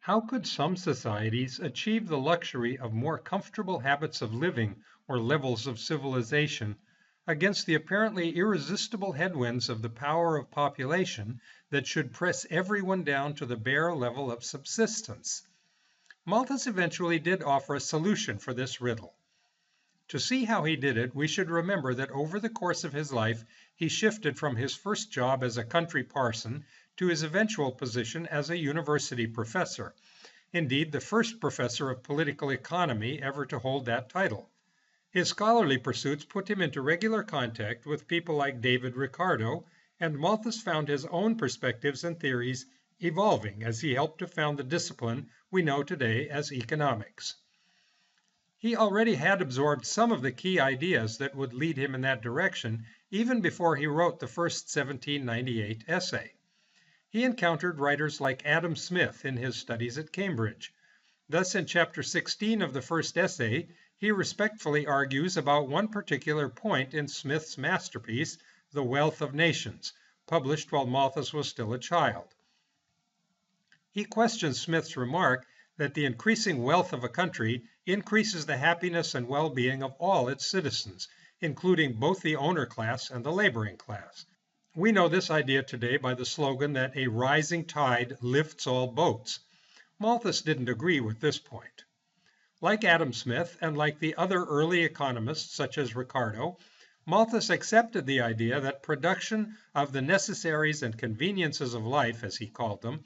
How could some societies achieve the luxury of more comfortable habits of living or levels of civilization against the apparently irresistible headwinds of the power of population that should press everyone down to the bare level of subsistence? Malthus eventually did offer a solution for this riddle. To see how he did it, we should remember that over the course of his life, he shifted from his first job as a country parson to his eventual position as a university professor. Indeed, the first professor of political economy ever to hold that title. His scholarly pursuits put him into regular contact with people like David Ricardo, and Malthus found his own perspectives and theories evolving as he helped to found the discipline we know today as economics. He already had absorbed some of the key ideas that would lead him in that direction even before he wrote the first 1798 essay. He encountered writers like Adam Smith in his studies at Cambridge. Thus, in chapter 16 of the first essay, he respectfully argues about one particular point in Smith's masterpiece, The Wealth of Nations, published while Malthus was still a child. He questions Smith's remark that the increasing wealth of a country increases the happiness and well-being of all its citizens, including both the owner class and the laboring class. We know this idea today by the slogan that a rising tide lifts all boats. Malthus didn't agree with this point. Like Adam Smith and like the other early economists such as Ricardo, Malthus accepted the idea that production of the necessaries and conveniences of life, as he called them,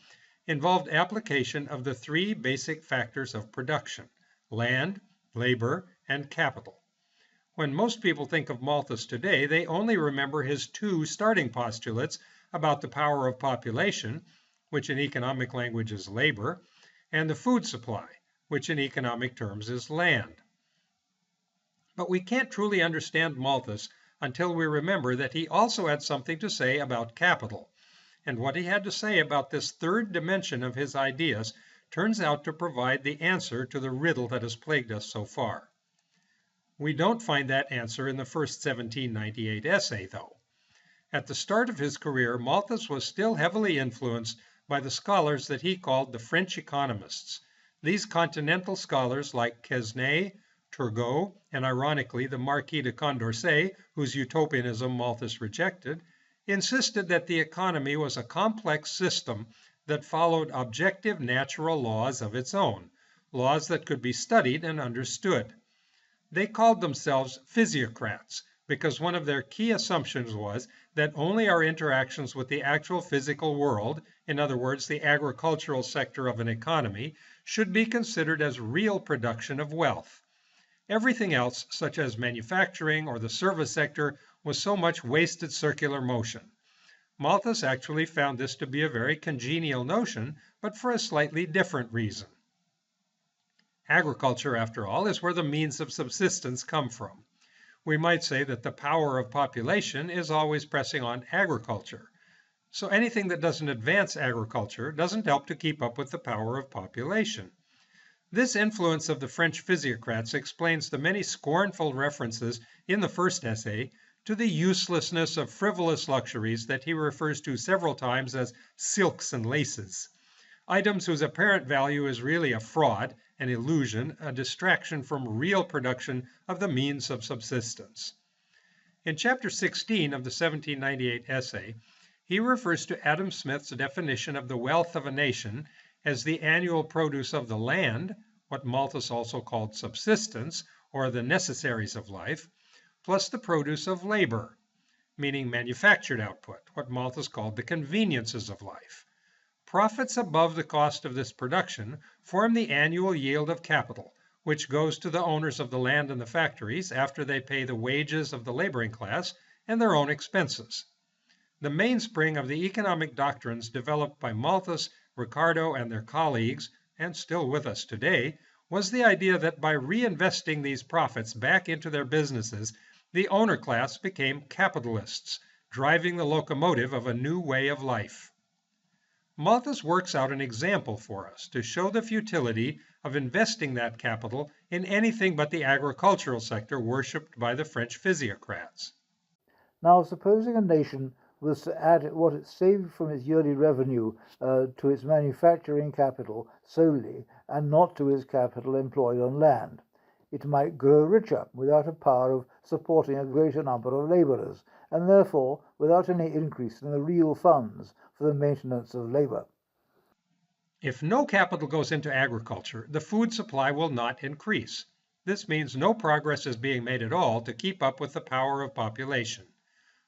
involved application of the three basic factors of production: land, labor, and capital. When most people think of Malthus today, they only remember his two starting postulates about the power of population, which in economic language is labor, and the food supply, which in economic terms is land. But we can't truly understand Malthus until we remember that he also had something to say about capital. And what he had to say about this third dimension of his ideas turns out to provide the answer to the riddle that has plagued us so far. We don't find that answer in the first 1798 essay, though. At the start of his career, Malthus was still heavily influenced by the scholars that he called the French economists. These continental scholars like Quesnay, Turgot, and ironically the Marquis de Condorcet, whose utopianism Malthus rejected, insisted that the economy was a complex system that followed objective natural laws of its own, laws that could be studied and understood. They called themselves physiocrats because one of their key assumptions was that only our interactions with the actual physical world, in other words, the agricultural sector of an economy, should be considered as real production of wealth. Everything else, such as manufacturing or the service sector, was so much wasted circular motion. Malthus actually found this to be a very congenial notion, but for a slightly different reason. Agriculture, after all, is where the means of subsistence come from. We might say that the power of population is always pressing on agriculture. So anything that doesn't advance agriculture doesn't help to keep up with the power of population. This influence of the French physiocrats explains the many scornful references in the first essay to the uselessness of frivolous luxuries that he refers to several times as silks and laces, items whose apparent value is really a fraud, an illusion, a distraction from real production of the means of subsistence. In chapter 16 of the 1798 essay, he refers to Adam Smith's definition of the wealth of a nation as the annual produce of the land, what Malthus also called subsistence, or the necessaries of life, plus the produce of labor, meaning manufactured output, what Malthus called the conveniences of life. Profits above the cost of this production form the annual yield of capital, which goes to the owners of the land and the factories after they pay the wages of the laboring class and their own expenses. The mainspring of the economic doctrines developed by Malthus, Ricardo, and their colleagues, and still with us today, was the idea that by reinvesting these profits back into their businesses, the owner class became capitalists, driving the locomotive of a new way of life. Malthus works out an example for us to show the futility of investing that capital in anything but the agricultural sector worshipped by the French physiocrats. Now, supposing a nation was to add what it saved from its yearly revenue to its manufacturing capital solely, and not to its capital employed on land. It might grow richer without a power of supporting a greater number of laborers, and therefore without any increase in the real funds for the maintenance of labor. If no capital goes into agriculture, the food supply will not increase. This means no progress is being made at all to keep up with the power of population.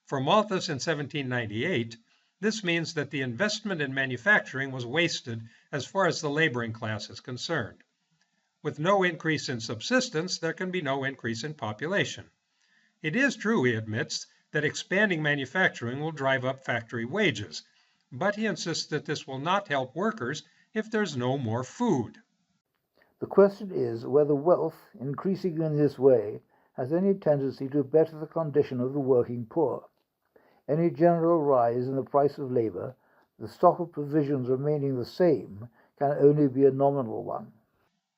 For Malthus in 1798, this means that the investment in manufacturing was wasted as far as the laboring class is concerned. With no increase in subsistence, there can be no increase in population. It is true, he admits, that expanding manufacturing will drive up factory wages, but he insists that this will not help workers if there's no more food. The question is whether wealth, increasing in this way, has any tendency to better the condition of the working poor. Any general rise in the price of labor, the stock of provisions remaining the same, can only be a nominal one.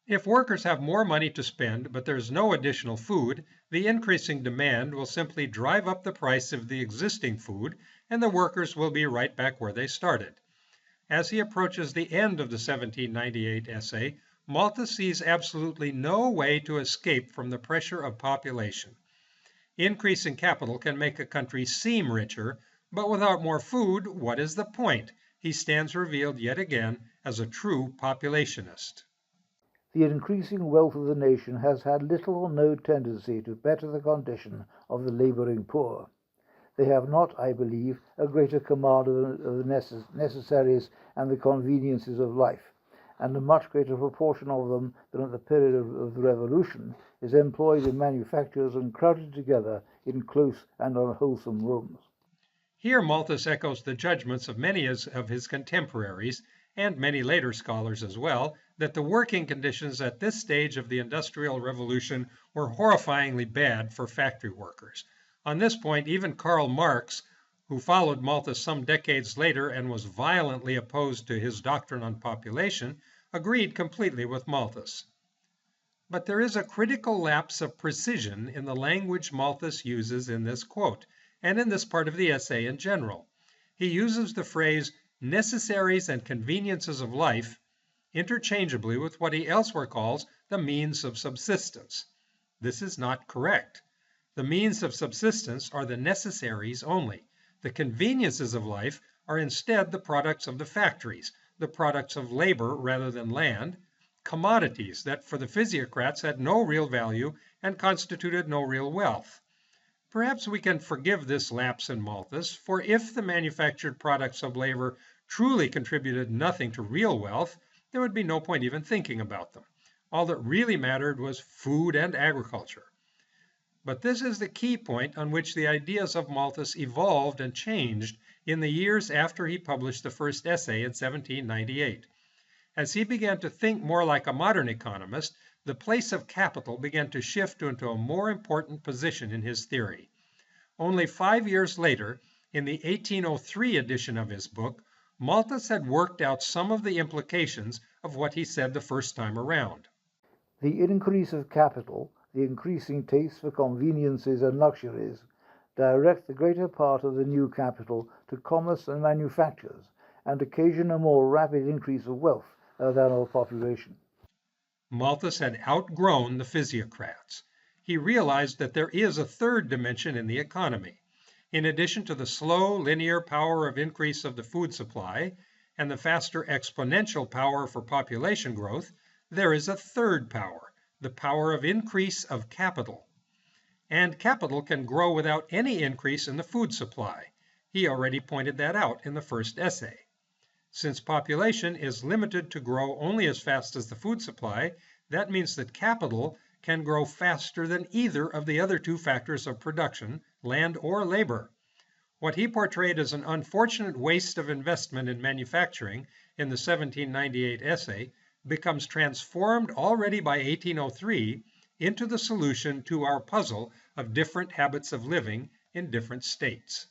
If workers have more money to spend, but there's no additional food, the increasing demand will simply drive up the price of the existing food, and the workers will be right back where they started. As he approaches the end of the 1798 essay, Malthus sees absolutely no way to escape from the pressure of population. Increasing capital can make a country seem richer, but without more food, what is the point? He stands revealed yet again as a true populationist. The increasing wealth of the nation has had little or no tendency to better the condition of the laboring poor. They have not, I believe, a greater command of the necessaries and the conveniences of life, and a much greater proportion of them than at the period of the Revolution is employed in manufactures and crowded together in close and unwholesome rooms. Here Malthus echoes the judgments of many of his contemporaries, and many later scholars as well, that the working conditions at this stage of the Industrial Revolution were horrifyingly bad for factory workers. On this point, even Karl Marx, who followed Malthus some decades later and was violently opposed to his doctrine on population, agreed completely with Malthus. But there is a critical lapse of precision in the language Malthus uses in this quote, and in this part of the essay in general. He uses the phrase necessaries and conveniences of life interchangeably with what he elsewhere calls the means of subsistence. This is not correct. The means of subsistence are the necessaries only. The conveniences of life are instead the products of the factories, the products of labor rather than land, commodities that for the physiocrats had no real value and constituted no real wealth. Perhaps we can forgive this lapse in Malthus, for if the manufactured products of labor truly contributed nothing to real wealth, there would be no point even thinking about them. All that really mattered was food and agriculture. But this is the key point on which the ideas of Malthus evolved and changed in the years after he published the first essay in 1798. As he began to think more like a modern economist, the place of capital began to shift into a more important position in his theory. Only 5 years later, in the 1803 edition of his book, Malthus had worked out some of the implications of what he said the first time around. The increase of capital, the increasing taste for conveniences and luxuries, direct the greater part of the new capital to commerce and manufactures, and occasion a more rapid increase of wealth than of population. Malthus had outgrown the physiocrats. He realized that there is a third dimension in the economy. In addition to the slow linear power of increase of the food supply and the faster exponential power for population growth, there is a third power, the power of increase of capital. And capital can grow without any increase in the food supply. He already pointed that out in the first essay. Since population is limited to grow only as fast as the food supply, that means that capital can grow faster than either of the other two factors of production, land or labor. What he portrayed as an unfortunate waste of investment in manufacturing in the 1798 essay becomes transformed already by 1803 into the solution to our puzzle of different habits of living in different states.